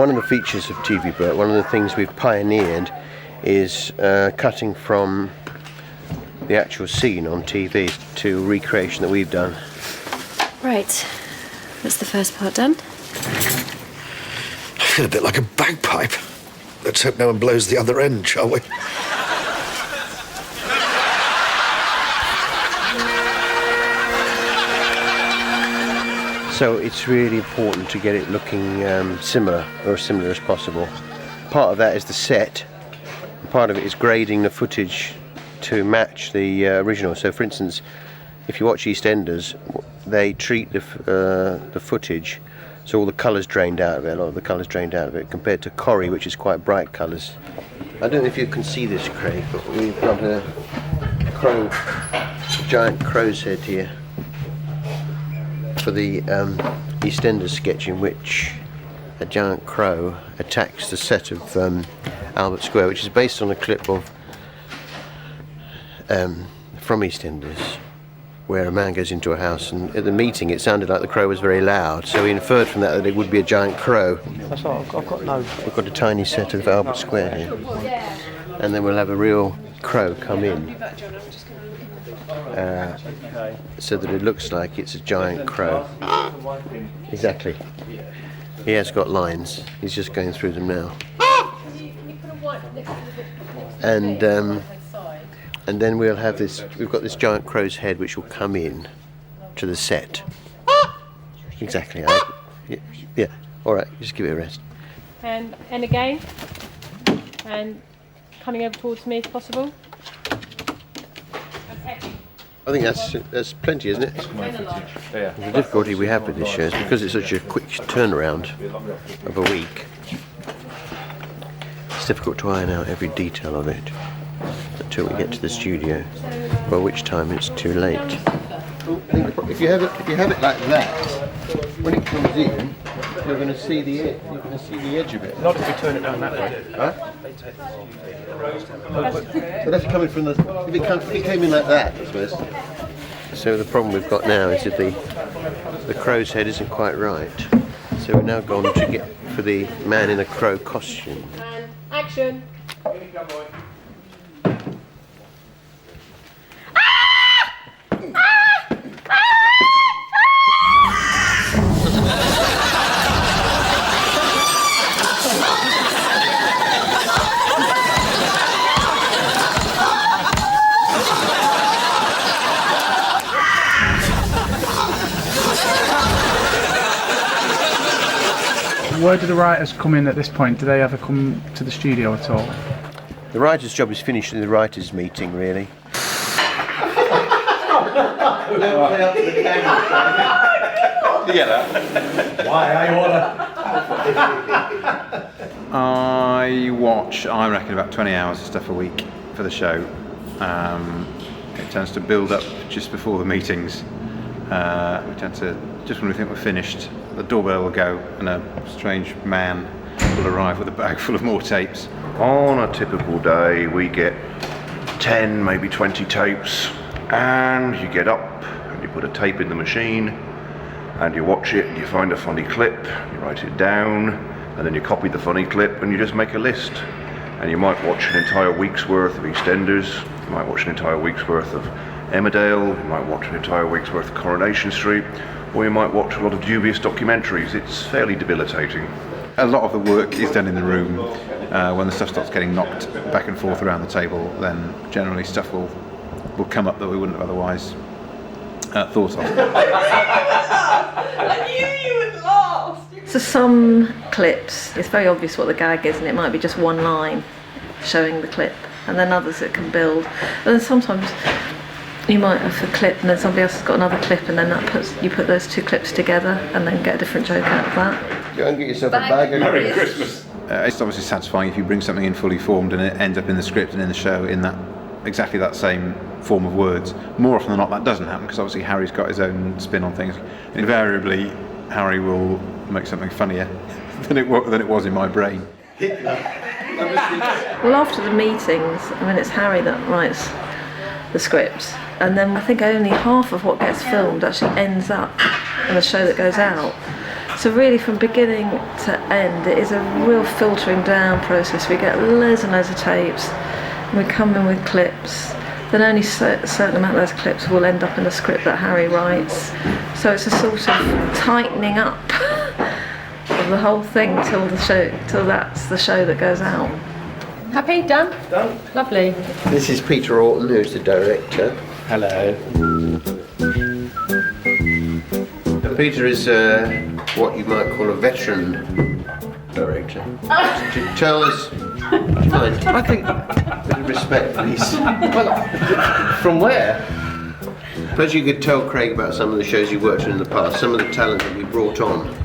one of the features of TV Burp, one of the things we've pioneered is cutting from the actual scene on TV to a recreation that we've done. Right, that's the first part done. I feel a bit like a bagpipe. Let's hope no one blows the other end, shall we? So it's really important to get it looking similar, or as similar as possible. Part of that is the set. Part of it is grading the footage to match the original. So, for instance, if you watch EastEnders, they treat the footage so all the colours drained out of it, a lot of the colours drained out of it, compared to Corrie, which is quite bright colours. I don't know if you can see this, Craig, but we've got a giant crow's head here for the EastEnders sketch, in which a giant crow attacks the set of Albert Square, which is based on a clip of from EastEnders, where a man goes into a house, and at the meeting it sounded like the crow was very loud, so we inferred from that it would be a giant crow. That's all, I've got no... We've got a tiny set of Albert Square here, and then we'll have a real crow come in, so that it looks like it's a giant crow. Exactly. He has got lines, he's just going through them now. And then we'll have this, we've got this giant crow's head which will come in to the set. Exactly. Yeah. Alright, just give it a rest. And again. And coming over towards me if possible. I think that's plenty, isn't it? The difficulty we have with this show is because it's such a quick turnaround of a week. It's difficult to iron out every detail of it until we get to the studio, by which time it's too late. If you have it like that, when it comes in, you're going to see the edge. You're going to see the edge of it. Not if we turn it down that way. Huh? So that's coming from the. If it came in like that, I suppose. So the problem we've got now is that the crow's head isn't quite right. So we've now gone to get for the man in a crow costume. And action. Where do the writers come in at this point? Do they ever come to the studio at all? The writer's job is finished in the writers' meeting, really. I watch, I reckon, about 20 hours of stuff a week for the show. It tends to build up just before the meetings. We tend to, just when we think we're finished, the doorbell will go and a strange man will arrive with a bag full of more tapes. On a typical day we get 10, maybe 20 tapes, and you get up and you put a tape in the machine and you watch it and you find a funny clip, you write it down, and then you copy the funny clip and you just make a list. And you might watch an entire week's worth of EastEnders, you might watch an entire week's worth of Emmerdale, you might watch an entire week's worth of Coronation Street, or you might watch a lot of dubious documentaries. It's fairly debilitating. A lot of the work is done in the room. When the stuff starts getting knocked back and forth around the table, then generally stuff will come up that we wouldn't have otherwise thought of. I knew you would laugh! So some clips, it's very obvious what the gag is, and it might be just one line showing the clip, and then others it can build. And then sometimes you might have a clip and then somebody else has got another clip, and then you put those two clips together and then get a different joke out of that. Go and get yourself a bag of Merry Christmas. It's obviously satisfying if you bring something in fully formed and it ends up in the script and in the show in that exactly that same form of words. More often than not that doesn't happen, because obviously Harry's got his own spin on things. Invariably Harry will make something funnier than it was in my brain. Well, after the meetings, I mean, it's Harry that writes the script, and then I think only half of what gets filmed actually ends up in the show that goes out. So really from beginning to end it is a real filtering down process. We get loads and loads of tapes, and we come in with clips. Then only a certain amount of those clips will end up in the script that Harry writes. So it's a sort of tightening up of the whole thing till that's the show that goes out. Happy? Done? Done. Lovely. This is Peter Orton, who's the director. Hello. Peter is what you might call a veteran director. To tell us, do you mind? I think, with respect, please. Well, from where? Suppose you could tell Craig about some of the shows you worked on in the past, some of the talent that we brought on.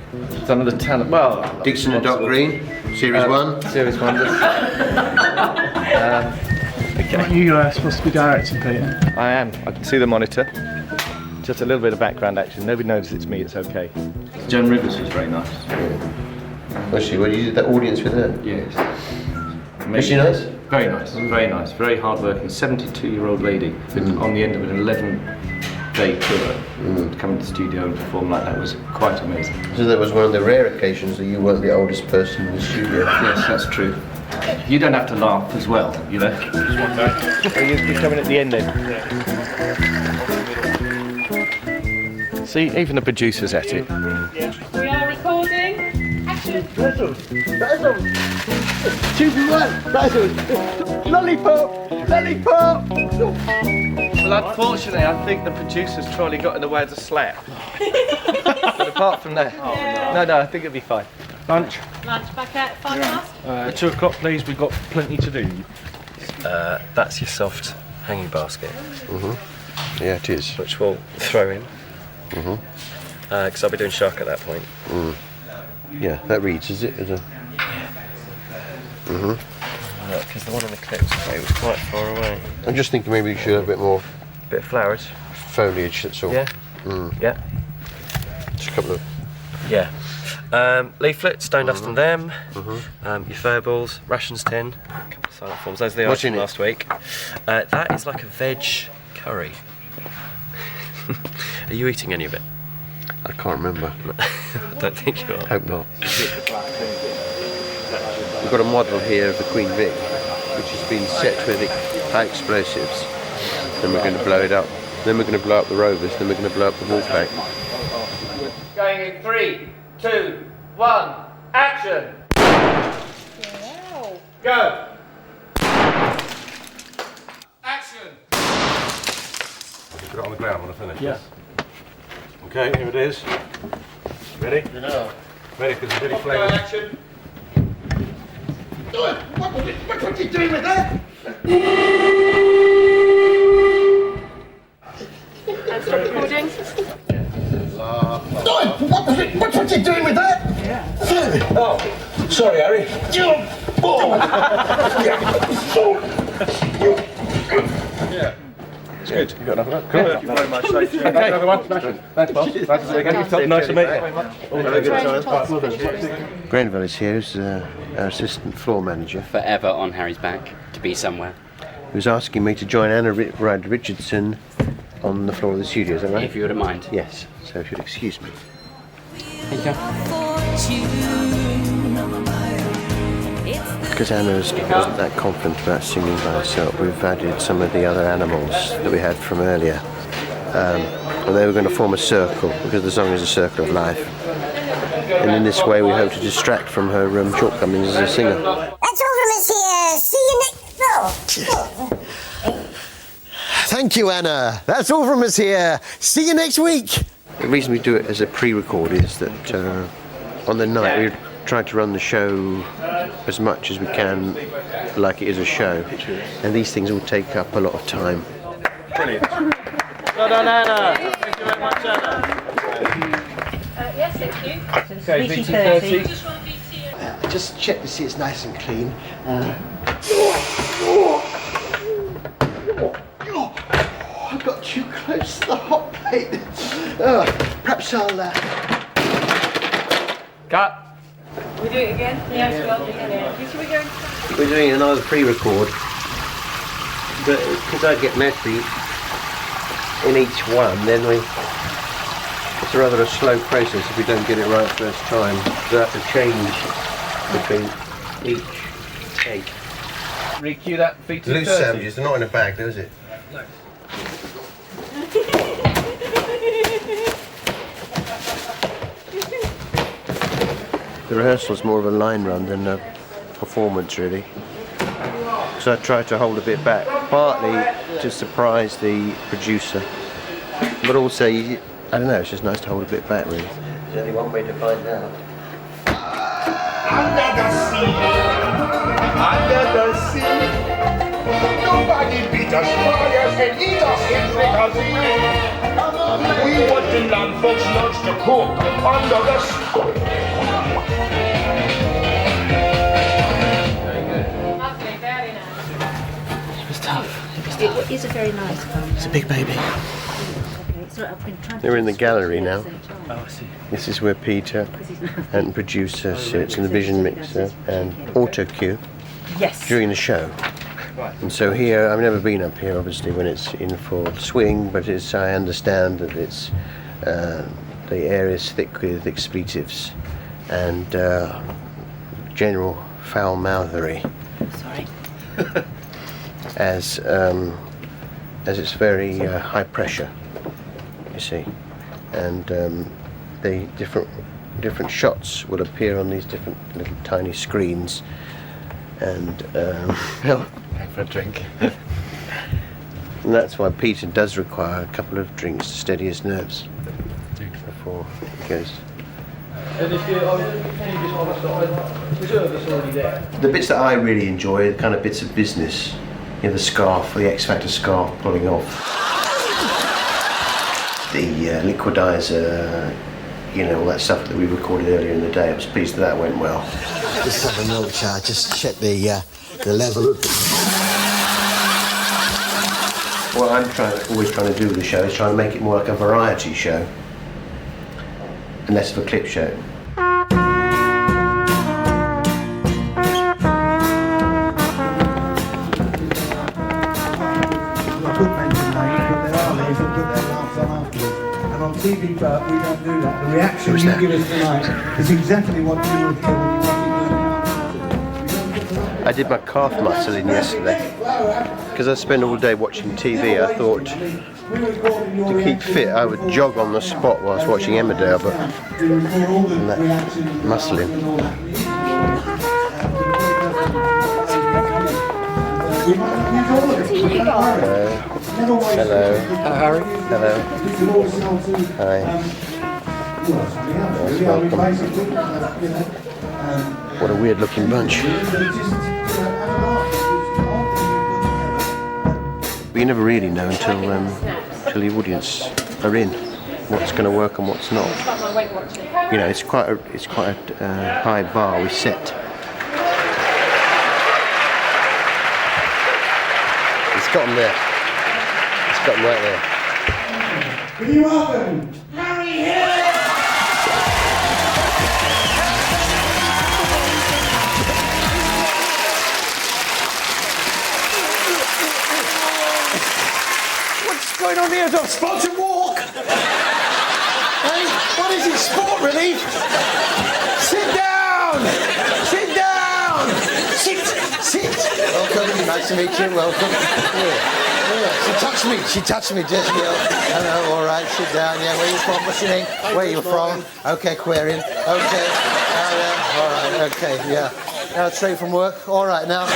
Some of the talent, well... Dixon and Doc Green, Series 1. Series 1. You are supposed to be directing, Peter. I am. I can see the monitor. Just a little bit of background action. Nobody knows it's me, it's okay. Joan Rivers was very nice. Was she? Well, you did that audience with her? Yes. Was she nice? Very nice, very nice. Very hard-working, 72-year-old lady. Been on the end of an 11-day tour. To come into the studio and perform like that was quite amazing. So that was one of the rare occasions that you weren't the oldest person in the studio. Yes, that's true. You don't have to laugh as well, you know. You're coming at the end then. See, even the producer's at it. We are recording. Action. Lollipop! Well, unfortunately, I think the producer's trolley got in the way of the slap. But apart from that, no, I think it'll be fine. Lunch. Lunch back at 5 past. 2 o'clock, please. We've got plenty to do. That's your soft hanging basket. Yeah, it is. Which we'll throw in. Because I'll be doing shark at that point. Yeah, that reads, is it? As a... Because the one in the clips was quite far away. I'm just thinking maybe you should have a bit more Bit of flowers. foliage, that's all. Yeah. Yeah. Just a couple of... Yeah. Leaflet, stone dust and them. Your furballs, rations tin, a couple of silent forms. Those are the What's items in from it? last week. That is like a veg curry. Are you eating any of it? I can't remember. I don't think you are. Hope not. We've got a model here of the Queen Vic, which has been set with high explosives. Then we're going to blow it up. Then we're going to blow up the Rovers. Then we're going to blow up the Wolfpack. Going in 3, 2, 1, action! Wow. Go! Action! Put it on the ground when I finish. Yeah. Okay, here it is. Ready? No. Ready, because it's really flaming. Action! What are you doing with that? And stop recording. What are you doing with that? Oh, sorry, Harry. Yeah. It's good. You got enough of that? Cool. Thank you very much. Okay, everyone. Thanks, boss. Nice to see you again. Nice to meet you. Grenville is here, who's our assistant floor manager, Forever on Harry's back to be somewhere. who's asking me to join Anna Ryder Richardson on the floor of the studio. Is that right? If you wouldn't mind. Yes. So if you'd excuse me. Thank you. Because Anna wasn't that confident about singing by herself, we've added some of the other animals that we had from earlier. And they were going to form a circle, because the song is a circle of life. And in this way we hope to distract from her shortcomings as a singer. That's all from us here. See you next... Thank you, Anna. That's all from us here. See you next week. The reason we do it as a pre-record is that on the night we try to run the show as much as we can like it is a show, and these things will take up a lot of time. Brilliant. Well done, Anna. Thank you very much, Anna. Yes, thank you. Okay, VT30. Just check to see it's nice and clean. I got too close to the hot plate. Perhaps I'll... Cut. We do it again? Yes, we are doing it again. Should we go? We're doing another pre-record, but because I get messy in each one, then we It's rather a slow process if we don't get it right first time. So I have to change between each take. Re-cue that feet to Loose 30. sandwiches, they're not in a bag though, is it? No. The rehearsal is more of a line run than a performance really. So I try to hold a bit back, partly to surprise the producer, but also, I don't know, it's just nice to hold a bit back really. There's only one way to find out. Under the sea, nobody beat us, fires and eat us in fricassee. We want the land folks loves to cook under the sea. Lovely, very nice. It was tough. It is a very nice one. It's a big baby. They're in the gallery now. Oh, I see. This is where Peter and producer sits, and the vision mixer and auto cue during the show. And so here, I've never been up here obviously when it's in full swing, but I understand that it's the air is thick with expletives and general foul mouthery. Sorry. As it's very high pressure, you see, and the different shots will appear on these different little tiny screens, and For a drink. and that's why Peter does require a couple of drinks to steady his nerves before he goes. The bits that I really enjoy are the kind of bits of business, you know, the scarf, the X Factor scarf pulling off, the liquidizer, you know, all that stuff that we recorded earlier in the day. I was pleased that went well. Just have a milk chart, just check the level. What I'm always trying to do with the show is try and make it more like a variety show and less of a clip show. And on TV Burp, we don't do that. The reaction you give us tonight is exactly what you would hear when you watch it. I did my calf muscle in yesterday because I spend all day watching TV. I thought to keep fit I would jog on the spot whilst watching Emmerdale, but muscling. Hello. Harry. Hello. Hi. Yes, welcome. What a weird looking bunch. But you never really know until the audience are in what's going to work and what's not. You know, it's quite a high bar we set. It's got them there. It's got them right there. Will you welcome Harry Hill? What's going on here? Is that sponsored walk? Hey, what is it? Sport relief? Sit down! Sit down! Sit! Welcome, nice to meet you, welcome. Yeah. She touched me just now. Hello, all right, sit down. Yeah, where you from? What's your name? Where you from? Okay, Aquarian. Okay. All right, okay, yeah. Now straight from work. All right, now.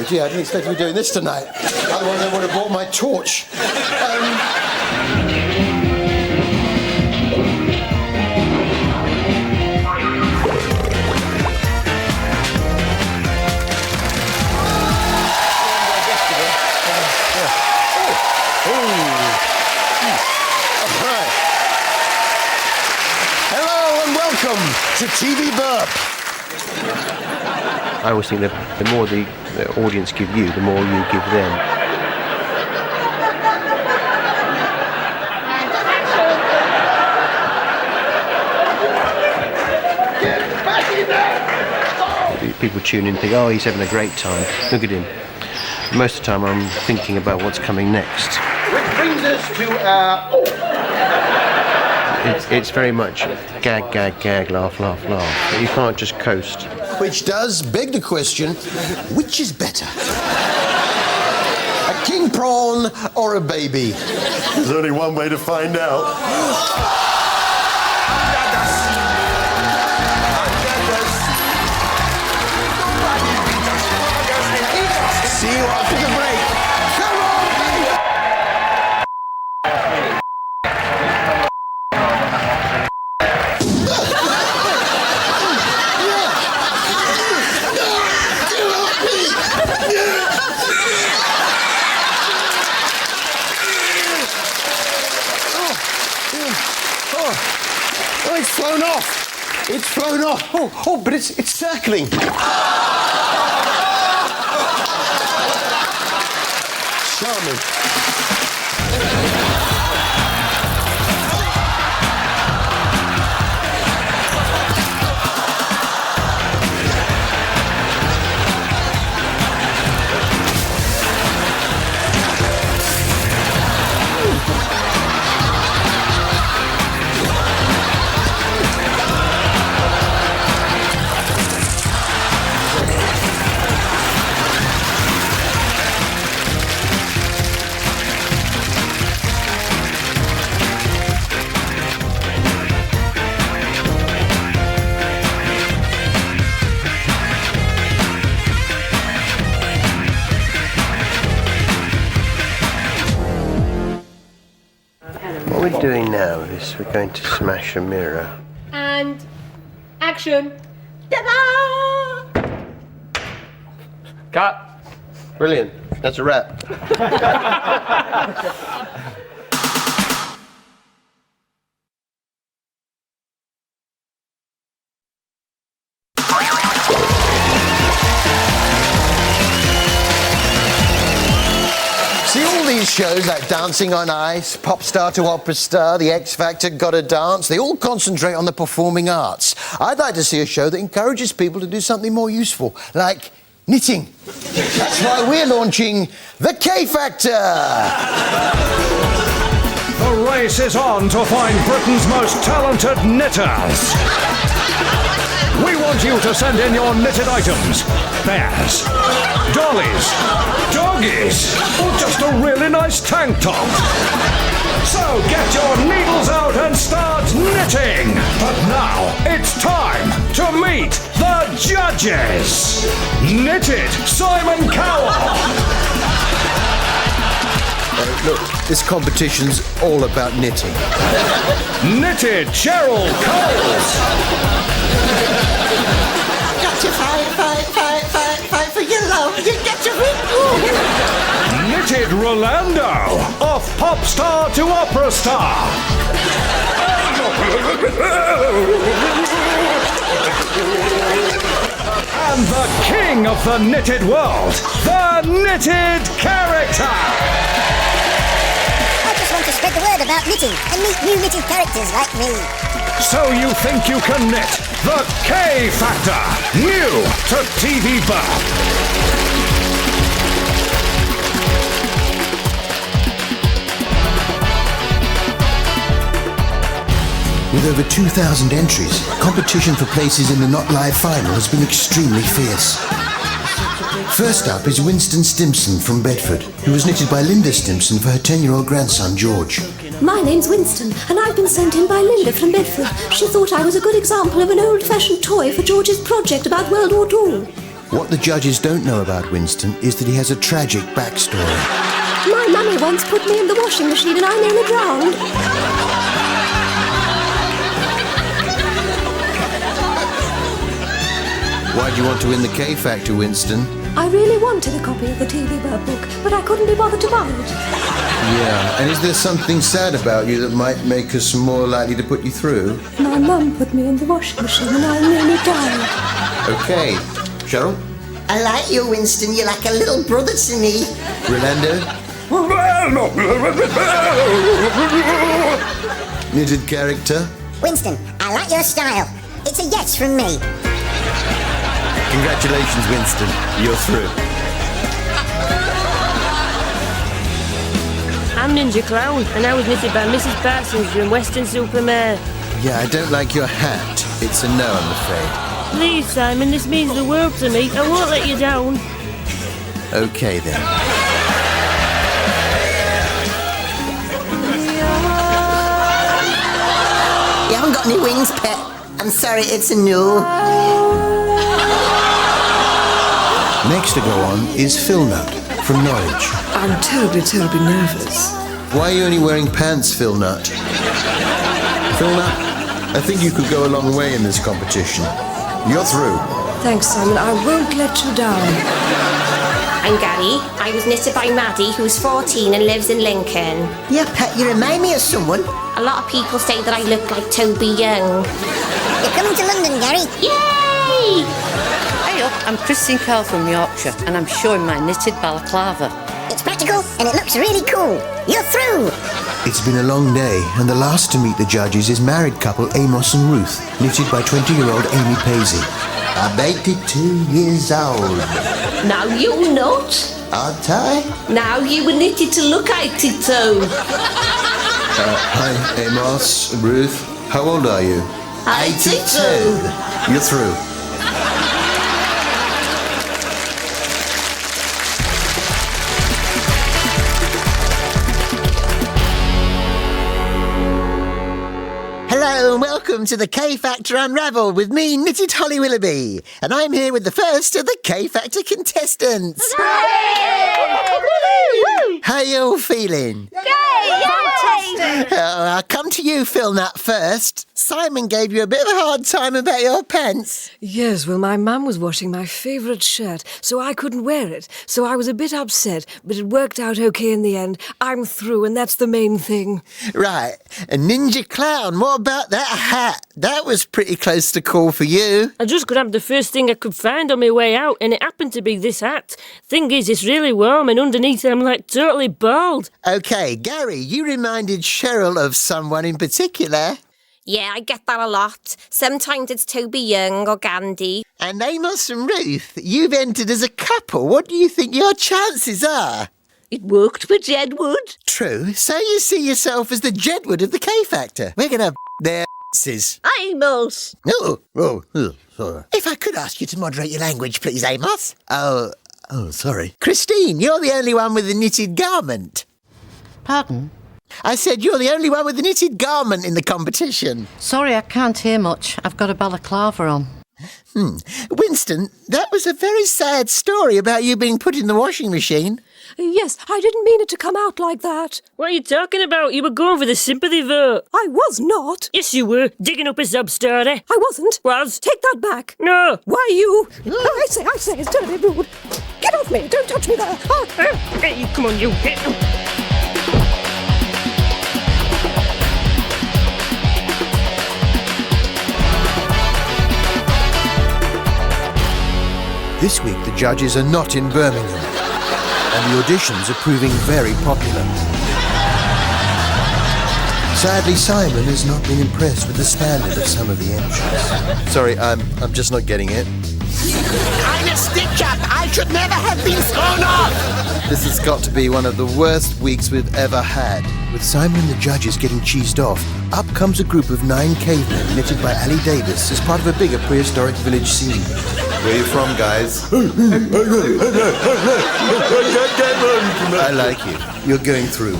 Gee, I didn't expect to be doing this tonight. Otherwise, I would have brought my torch. Hello and welcome to TV Burp. I always think that the more the audience give you, the more you give them. People tune in and think, oh, he's having a great time. Look at him. Most of the time I'm thinking about what's coming next. Which brings us to our... It's very much gag, gag, gag, laugh, laugh, laugh. You can't just coast. Which does beg the question, which is better? A king prawn or a baby? There's only one way to find out. See you after the break. Come on, baby! Oh, it's flown off. It's flown off. Oh, but it's circling. Charming. What we're doing now is we're going to smash a mirror. And action. Ta-da! Cut. Brilliant. That's a wrap. See all these shows like Dancing on Ice, Pop Star to Opera Star, The X Factor, Gotta Dance, they all concentrate on the performing arts. I'd like to see a show that encourages people to do something more useful, like knitting. That's why we're launching The K Factor. The race is on to find Britain's most talented knitters. We want you to send in your knitted items. Bears, dollies, doggies, or just a really nice tank top. So get your needles out and start knitting. But now it's time to meet the judges. Knitted Simon Cowell. Look, this competition's all about knitting. Knitted Cheryl Coles. Got to fight for your love. You got to Knitted Rolando, off pop star to opera star. And the king of the knitted world, the knitted character. I just want to spread the word about knitting and meet new knitted characters like me. So you think you can knit the K Factor, new to TV Burp. With over 2,000 entries, competition for places in the Not Live final has been extremely fierce. First up is Winston Stimpson from Bedford, who was knitted by Linda Stimpson for her 10-year-old grandson, George. My name's Winston, and I've been sent in by Linda from Bedford. She thought I was a good example of an old-fashioned toy for George's project about World War II. What the judges don't know about Winston is that he has a tragic backstory. My mummy once put me in the washing machine and I nearly drowned. Why do you want to win the K Factor, Winston? I really wanted a copy of the TV Burp book, but I couldn't be bothered to buy it. Yeah, and is there something sad about you that might make us more likely to put you through? My mum put me in the washing machine and I nearly died. Okay. Cheryl? I like you, Winston. You're like a little brother to me. Rolando? Knitted character? Winston, I like your style. It's a yes from me. Congratulations, Winston. You're through. I'm Ninja Clown, and I was knitted by Mrs. Parsons from Weston-super-Mare. Yeah, I don't like your hat. It's a no, I'm afraid. Please, Simon, this means the world to me. I won't let you down. Okay, then. You haven't got any wings, pet. I'm sorry, it's a no. Next to go on is Phil Nut from Norwich. I'm terribly nervous. Why are you only wearing pants, Phil Nut? Phil Nut, I think you could go a long way in this competition. You're through. Thanks, Simon. I won't let you down. I'm Gary. I was knitted by Maddie, who's 14 and lives in Lincoln. Yeah, pet, you remind me of someone. A lot of people say that I look like Toby Young. You're coming to London, Gary? Yay! Hey up, I'm Christine Carl from Yorkshire, and I'm showing my knitted balaclava. It's practical and it looks really cool. You're through! It's been a long day, and the last to meet the judges is married couple Amos and Ruth, knitted by 20-year-old Amy Paisley. I'm 82 years old. Now you're not. Aren't I? Now you were knitted to look 82. Hi, Amos, Ruth. How old are you? 82. You're through. Hello and welcome to the K Factor Unraveled with me, Knitted Holly Willoughby. And I'm here with the first of the K Factor contestants. How you all feeling? I'll come to you, Phil Nut, first. Simon gave you a bit of a hard time about your pants. Yes, well, my mum was washing my favourite shirt, so I couldn't wear it. So I was a bit upset, but it worked out okay in the end. I'm through, and that's the main thing. Right. And Ninja Clown, what about that hat? That was pretty close to call for you. I just grabbed the first thing I could find on my way out, and it happened to be this hat. Thing is, it's really warm, and underneath I'm like totally bald. Okay, Gary, you reminded Cheryl of someone in particular. Yeah, I get that a lot. Sometimes it's Toby Young or Gandhi. And Amos and Ruth, you've entered as a couple. What do you think your chances are? It worked for Jedwood. True. So you see yourself as the Jedwood of the K Factor. We're going to have their asses. Amos. Oh, sorry. If I could ask you to moderate your language, please, Amos. Oh, sorry. Christine, you're the only one with a knitted garment. Pardon? I said you're the only one with a knitted garment in the competition. Sorry, I can't hear much. I've got a balaclava on. Winston, that was a very sad story about you being put in the washing machine. Yes, I didn't mean it to come out like that. What are you talking about? You were going for the sympathy vote. I was not. Yes, you were. Digging up a sub-story. I wasn't. Was. Take that back. No. Why you? I say, it's terribly rude. Get off me. Don't touch me there. Hey, come on, you. This week the judges are not in Birmingham, and the auditions are proving very popular. Sadly, Simon has not been impressed with the standard of some of the entries. Sorry, I'm just not getting it. I'm a stitch-up. I should never have been thrown off. This has got to be one of the worst weeks we've ever had. With Simon and the judges getting cheesed off, up comes a group of 9 cavemen knitted by Ali Davis as part of a bigger prehistoric village scene. Where are you from, guys? I like you. You're going through.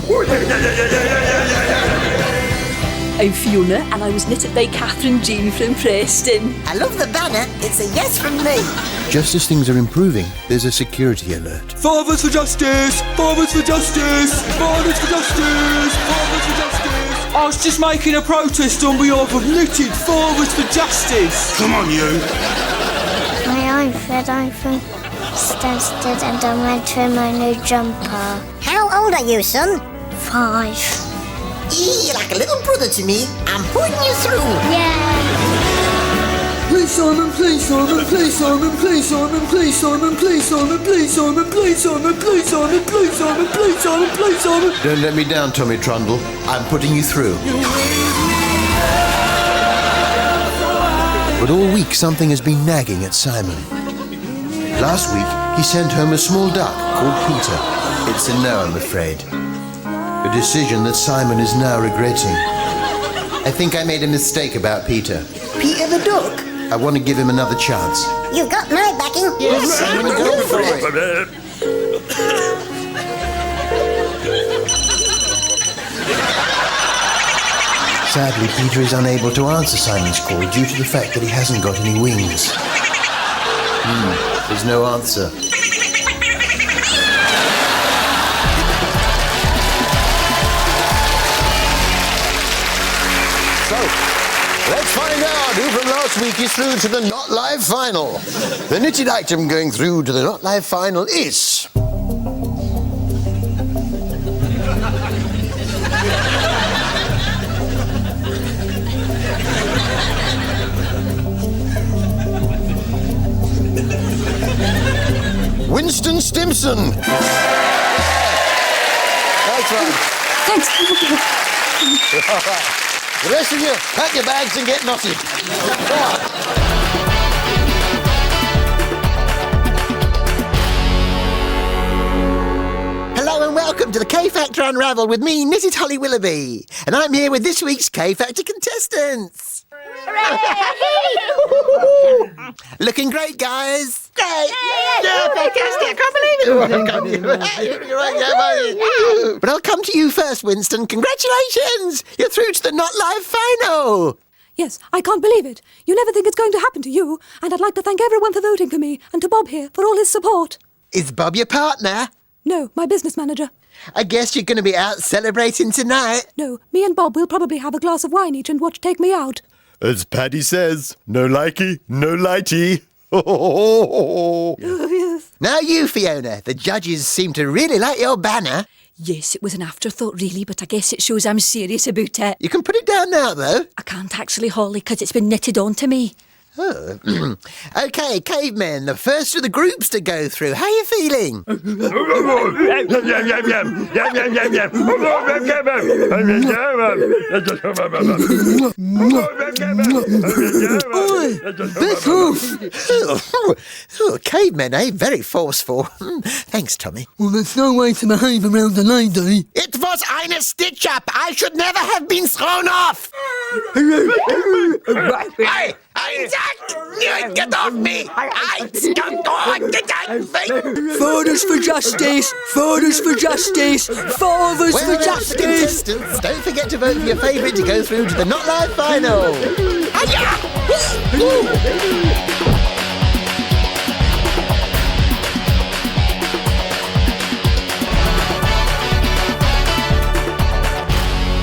I'm Fiona, and I was knitted by Catherine Jean from Preston. I love the banner. It's a yes from me. Just as things are improving, there's a security alert. Fathers for justice! Fathers for justice! Fathers for justice! Fathers for justice! I was just making a protest on behalf of knitted Fathers for justice! Come on, you! Hi, I'm Fred. I'm from Stansted and I'm meant to wear my new jumper. How old are you, son? 5. You're like a little brother to me. I'm putting you through. Yeah. Please, Simon, please, Simon, please, Simon, please, Simon, please, Simon, please, Simon, please, Simon, please, Simon, please, Simon, please, Simon, please, Simon, please, Simon. Don't let me down, Tommy Trundle. I'm putting you through. But all week something has been nagging at Simon. Last week he sent home a small duck called Peter. It's a no, I'm afraid. A decision that Simon is now regretting. I think I made a mistake about Peter. Peter the Duck? I want to give him another chance. You've got my backing. Yes, Simon, go for it. Sadly, Peter is unable to answer Simon's call due to the fact that he hasn't got any wings. There's no answer. So, let's find out who from last week is through to the Not Live final. The knitted item going through to the Not Live final is... Winston Stimson. That's right. Thanks. All right. The rest of you, pack your bags and get knotted. Hello and welcome to the K Factor Unraveled with me, Knitted Holly Willoughby. And I'm here with this week's K Factor contestants. Looking great, guys. Great. Yeah, fantastic. I can't believe it. But I'll come to you first, Winston. Congratulations. You're through to the Not Live final. Yes, I can't believe it. You never think it's going to happen to you, and I'd like to thank everyone for voting for me, and to Bob here for all his support. Is Bob your partner? No, my business manager. I guess you're going to be out celebrating tonight. No, me and Bob will probably have a glass of wine each and watch Take Me Out. As Paddy says, no likey, no lighty. Oh, yes. Now you, Fiona. The judges seem to really like your banner. Yes, it was an afterthought, really, but I guess it shows I'm serious about it. You can put it down now, though. I can't actually, Holly, because it's been knitted onto me. Oh. OK, cavemen, the first of the groups to go through. How are you feeling? Cavemen, eh? Very forceful. Thanks, Tommy. Well, there's no way to behave around a lady. It was eine stitch-up. I should never have been thrown off. Hey! Get off me! Fathers for justice! Fathers for justice! Fathers for justice! Contestants, don't forget to vote for your favourite to go through to the Not Live final.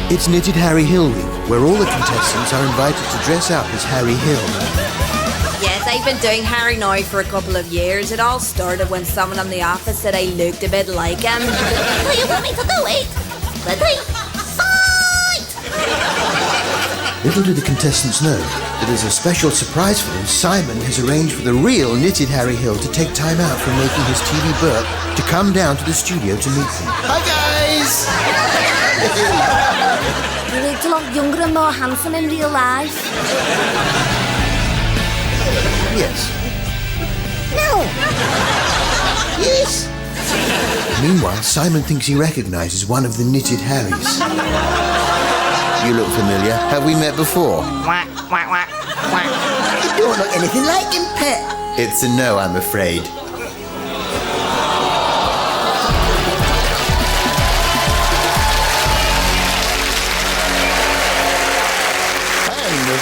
It's Knitted Harry Hill week, where all the contestants are invited to dress up as Harry Hill. Yes, I've been doing Harry now for a couple of years. It all started when someone in the office said I looked a bit like him. What do you want me to do, eh? Ready? Fight! Little do the contestants know that as a special surprise for them, Simon has arranged for the real Knitted Harry Hill to take time out from making his TV Burp to come down to the studio to meet them. Hi, guys! You looked a lot younger and more handsome in real life. Yes. No. Yes. Meanwhile, Simon thinks he recognises one of the Knitted Harrys. You look familiar. Have we met before? Quack, quack, quack, quack. You don't look anything like him, Pet. It's a no, I'm afraid.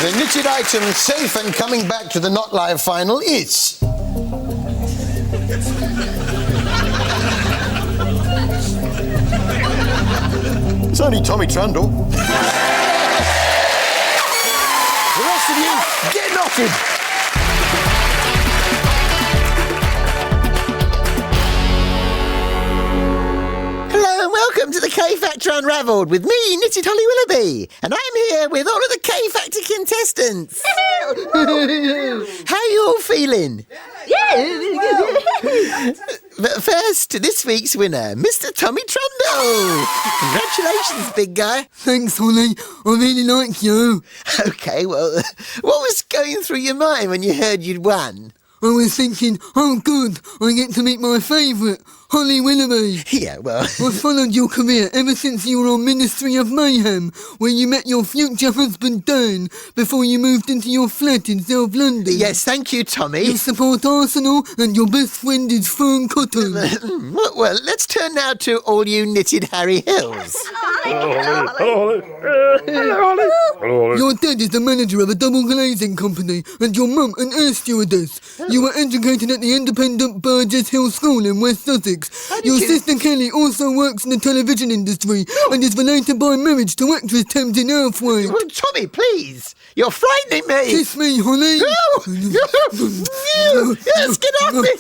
The knitted item safe and coming back to the Not Live final is... It's only Tommy Trundle. The rest of you, get knotted! Hello and welcome to the K Factor Unraveled with me, Knitted Holly Willoughby. And I'm here with all of the K Factor contestants. How are you all feeling? But first, this week's winner, Mr. Tommy Trundle. Congratulations, big guy. Thanks, Holly. I really like you. OK, well, what was going through your mind when you heard you'd won? I was thinking, oh good, I get to meet my favourite, Holly Willoughby. Yeah, well... I've followed your career ever since you were on Ministry of Mayhem, where you met your future husband Dan before you moved into your flat in South London. Yes, thank you, Tommy. You support Arsenal and your best friend is Fern Cotton. Well, let's turn now to all you knitted Harry Hills. Your dad is the manager of a double glazing company and your mum an air stewardess. You were educated at the independent Burgess Hill School in West Sussex. Your sister Kelly also works in the television industry and is related by marriage to actress Tamsin Outhwaite. Well, Tommy, please. You're frightening me. Kiss me, Holly. Yes, get off me.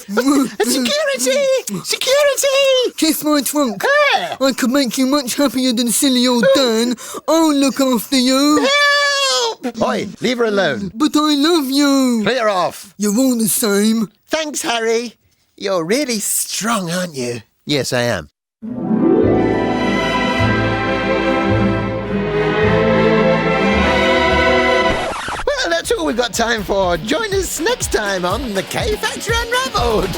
Security! Security! Kiss my trunk. I could make you much happier than silly old Dan. I'll look after you. Help! Oi, leave her alone. But I love you. Clear off. You're all the same. Thanks, Harry. You're really strong, aren't you? Yes, I am. Well, that's all we've got time for. Join us next time on The K Factor Unravelled.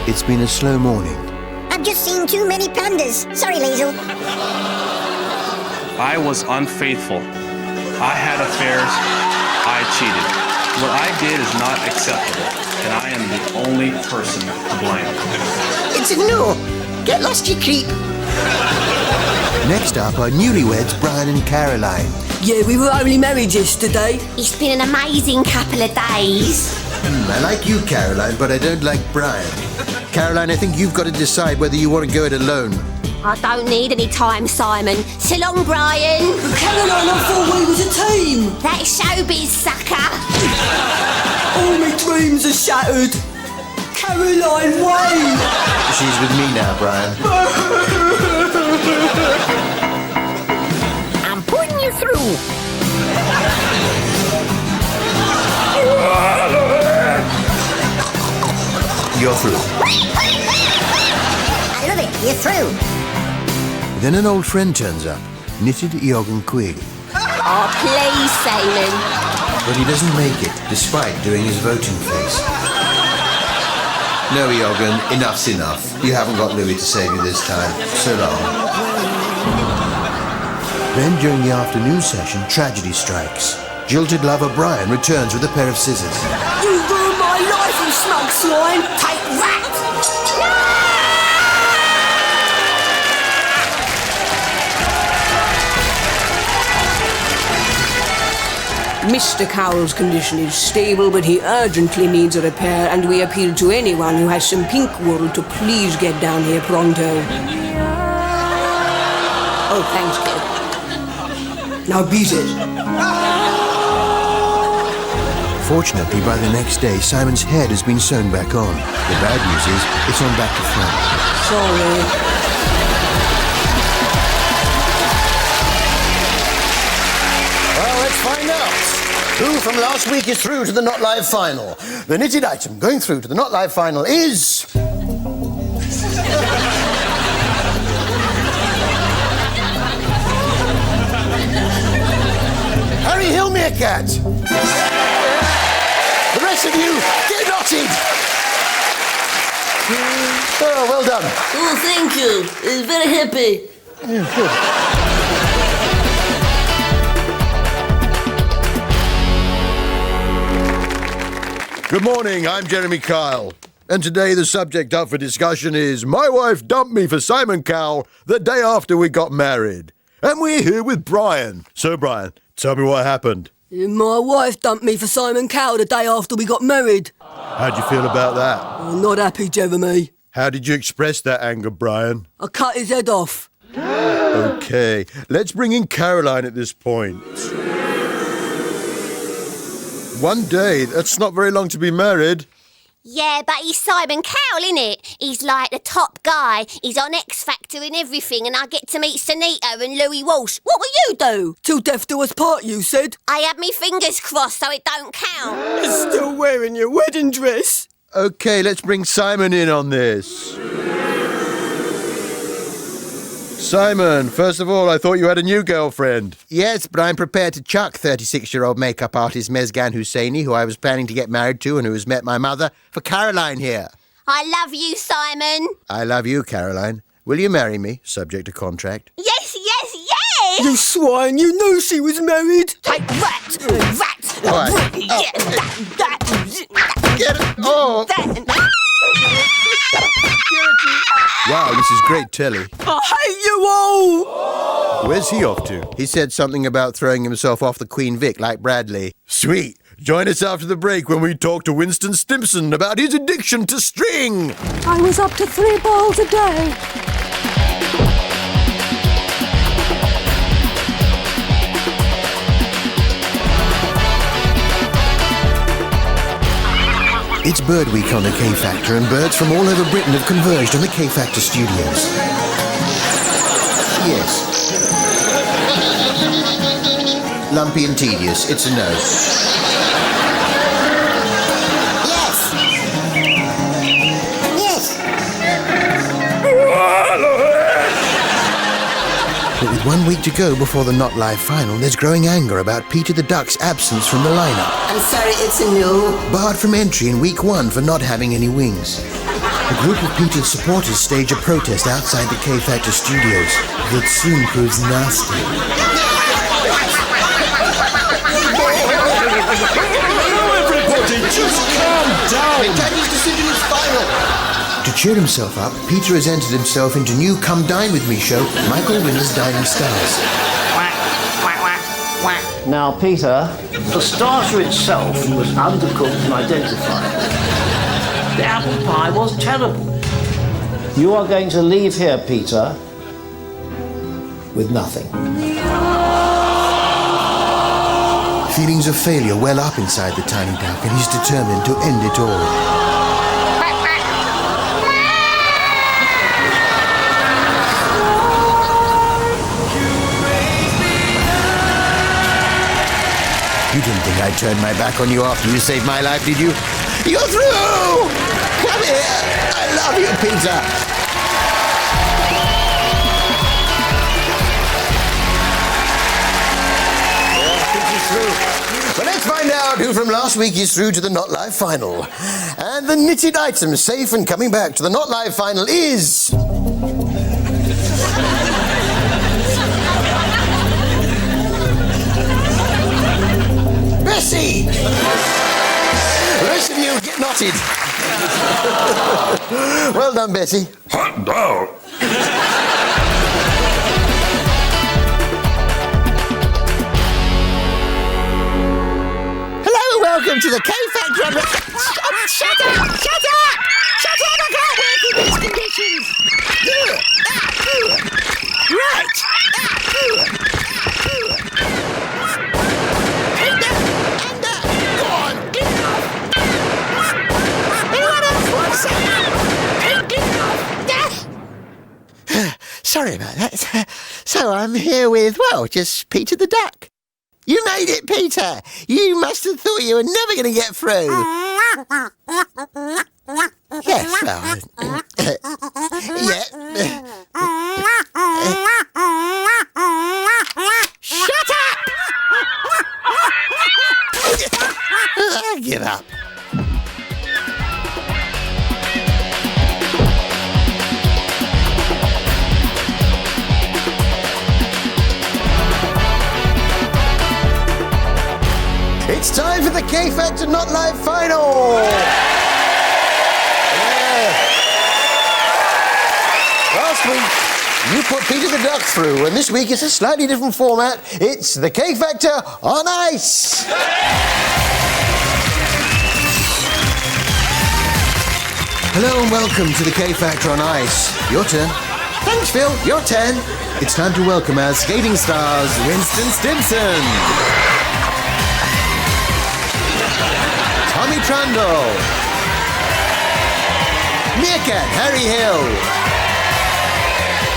It's been a slow morning. I've just seen too many pandas. Sorry, Liesl. I was unfaithful. I had affairs. I cheated. What I did is not acceptable, and I am the only person to blame. It's a no. Get lost, you creep. Next up are newlyweds Brian and Caroline. Yeah, we were only married yesterday. It's been an amazing couple of days. I like you, Caroline, but I don't like Brian. Caroline, I think you've got to decide whether you want to go it alone. I don't need any time, Simon. So long, Brian. But Caroline, I thought we was a team. That's showbiz, sucker. All my dreams are shattered. Caroline, wait. She's with me now, Brian. I'm putting you through. You're through. I love it. You're through. Then an old friend turns up, knitted Eog and Quig. Oh, please, Simon. But he doesn't make it, despite doing his voting face. No, Eogan, enough's enough. You haven't got Louis to save you this time. So long. Then, during the afternoon session, tragedy strikes. Jilted lover Brian returns with a pair of scissors. You ruined my life, you smug swine. Take that. Mr. Cowell's condition is stable, but he urgently needs a repair, and we appeal to anyone who has some pink wool to please get down here pronto. Oh, thanks, kid. Now beat it. Fortunately, by the next day, Simon's head has been sewn back on. The bad news is, it's on back to front. Sorry. Well, let's find out. Who from last week is through to the Not Live final? The knitted item going through to the Not Live final is... Harry Hill Meerkat. The rest of you, get knotted. Oh, well done. Oh, thank you. I'm very happy. Yeah, good. Good morning, I'm Jeremy Kyle. And today the subject up for discussion is my wife dumped me for Simon Cowell the day after we got married. And we're here with Brian. So, Brian, tell me what happened. My wife dumped me for Simon Cowell the day after we got married. How'd you feel about that? I'm not happy, Jeremy. How did you express that anger, Brian? I cut his head off. Okay, let's bring in Caroline at this point. One day, that's not very long to be married. Yeah, but he's Simon Cowell, innit? He's like the top guy. He's on X Factor and everything, and I get to meet Sunita and Louis Walsh. What will you do? Till death do us part, you said. I had me fingers crossed, so it don't count. You're still wearing your wedding dress. Okay, let's bring Simon in on this. Simon, first of all, I thought you had a new girlfriend. Yes, but I'm prepared to chuck 36-year-old makeup artist Mezgan Husseini, who I was planning to get married to and who has met my mother, for Caroline here. I love you, Simon. I love you, Caroline. Will you marry me, subject to contract? Yes, yes, yes! You swine, you knew she was married. Take that! That! All right. Yeah, that! Get it! Oh! Wow, this is great telly. I hate you all! Where's he off to? He said something about throwing himself off the Queen Vic like Bradley. Sweet. Join us after the break when we talk to Winston Stimpson about his addiction to string. I was up to 3 balls a day. It's Bird Week on the K Factor, and birds from all over Britain have converged on the K Factor studios. Yes. Lumpy and tedious, it's a no. Yes! Yes! But with 1 week to go before the Not Live final, there's growing anger about Peter the Duck's absence from the lineup. I'm sorry, it's a no. Barred from entry in week 1 for not having any wings. A group of Peter's supporters stage a protest outside the K Factor studios that soon proves nasty. Everybody, just calm down. The judge's decision is final. To cheer himself up, Peter has entered himself into new Come Dine With Me show, Michael Winner's Dining Stars. Now, Peter, the starter itself was undercooked and identified. The apple pie was terrible. You are going to leave here, Peter, with nothing. Feelings of failure well up inside the tiny duck, and he's determined to end it all. You didn't think I'd turn my back on you after you saved my life, did you? You're through! Come here! I love you, Peter! Peter's through. Well, let's find out who from last week is through to the Not Live final. And the knitted item safe and coming back to the Not Live final is... Bessie! The rest of you get knotted. Well done, Bessie. Hot dog. Hello, welcome to the K Factor. Shut up! Shut up! Shut up! I can't work in these conditions. Right. Go on. Anyone else want to say? Sorry about that. So I'm here with, well, just Peter the Duck. You made it, Peter. You must have thought you were never going to get through. Yes, well... yeah. Shut up! I give up. It's time for the K Factor Not Live final! Last week, you put Peter the Duck through, and this week it's a slightly different format. It's the K Factor on Ice! Hello and welcome to the K Factor on Ice. Your turn. Thanks, Phil. Your turn. It's time to welcome our skating stars, Winston Stimpson, Tommy Trundle, Meerkat Harry Hill,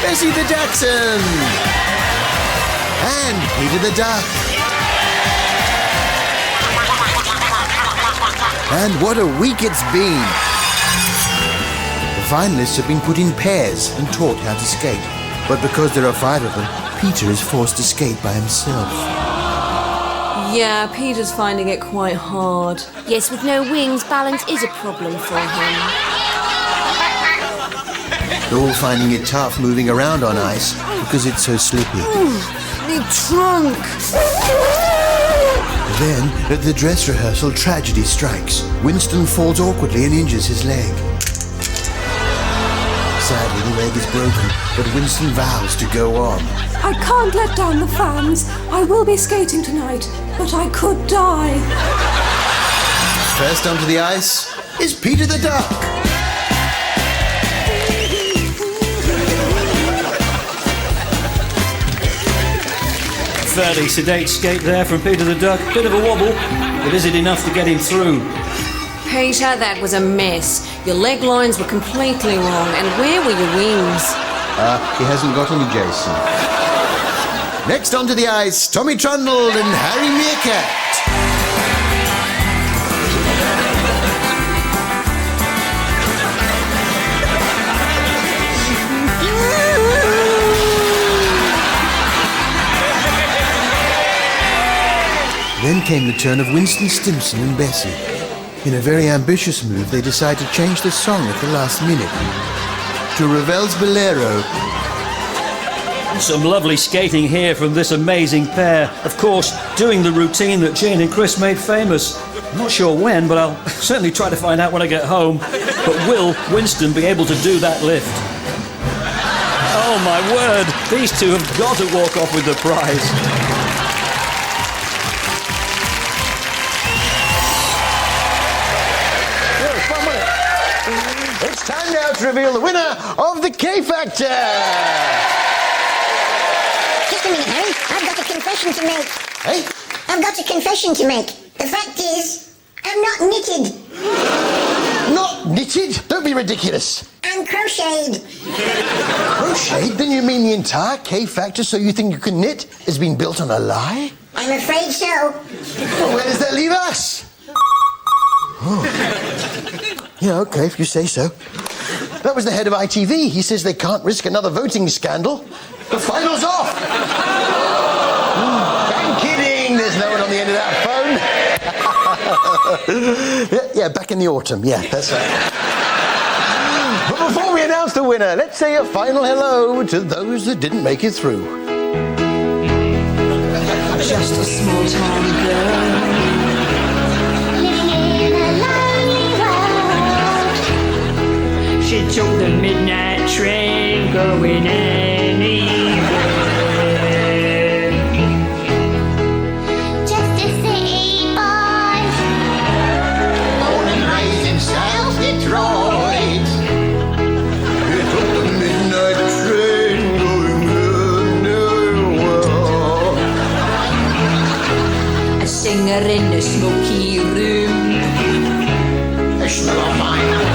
Bessie the Jackson, and Peter the Duck. And what a week it's been. The finalists have been put in pairs and taught how to skate. But because there are 5 of them, Peter is forced to skate by himself. Yeah, Peter's finding it quite hard. Yes, with no wings, balance is a problem for him. They're all finding it tough moving around on ice because it's so slippy. Me trunk! Then, at the dress rehearsal, tragedy strikes. Winston falls awkwardly and injures his leg. Sadly, the leg is broken, but Winston vows to go on. I can't let down the fans. I will be skating tonight, but I could die. First onto the ice is Peter the Duck. Fairly sedate skate there from Peter the Duck. Bit of a wobble, but is it enough to get him through? Peter, that was a mess. Your leg lines were completely wrong, and where were your wings? He hasn't got any, Jason. Next onto the ice, Tommy Trundle and Harry Meerkat. Then came the turn of Winston Stimson and Bessie. In a very ambitious move, they decide to change the song at the last minute to Ravel's Bolero. Some lovely skating here from this amazing pair. Of course, doing the routine that Jane and Chris made famous. I'm not sure when, but I'll certainly try to find out when I get home. But will Winston be able to do that lift? Oh my word, these two have got to walk off with the prize. It's time now to reveal the winner of the K Factor! Just a minute, Harry. I've got a confession to make. Hey? I've got a confession to make. The fact is, I'm not knitted. Not knitted? Don't be ridiculous. I'm crocheted. Crocheted? Then you mean the entire K Factor, so you think you can knit, has been built on a lie? I'm afraid so. Well, where does that leave us? Oh. Yeah, okay, if you say so. That was the head of ITV. He says they can't risk another voting scandal. The final's off! I'm kidding! There's no one on the end of that phone. yeah, back in the autumn. Yeah, that's right. But before we announce the winner, let's say a final hello to those that didn't make it through. Just a small town girl. She took the midnight train going anywhere. Just a city boy. Born and raised in South Detroit. He took the midnight train going anywhere. A singer in a smoky room. I smell of mine.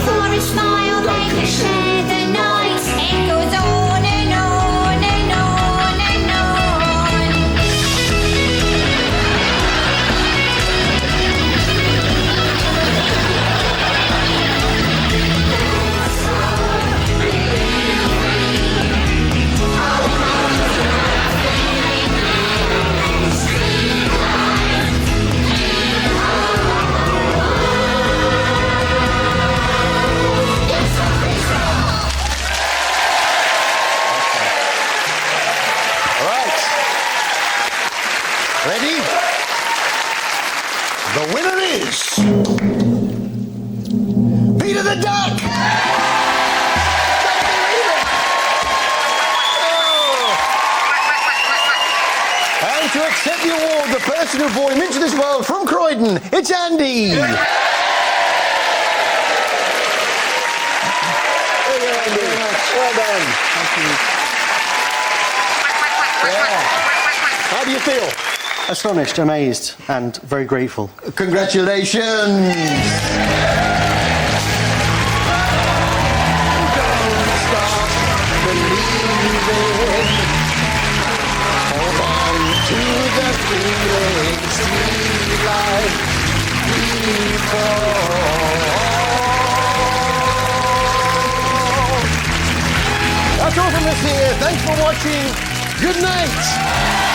For a smile they can share the night. It goes on and on and on and Ready? The winner is Peter the Duck! And to accept the award, the person who brought him into this world from Croydon, it's Andy! Well done. Thank you. Yeah. How do you feel? Astonished, amazed, and very grateful. Congratulations! that's all from us here. Thanks for watching. Good night.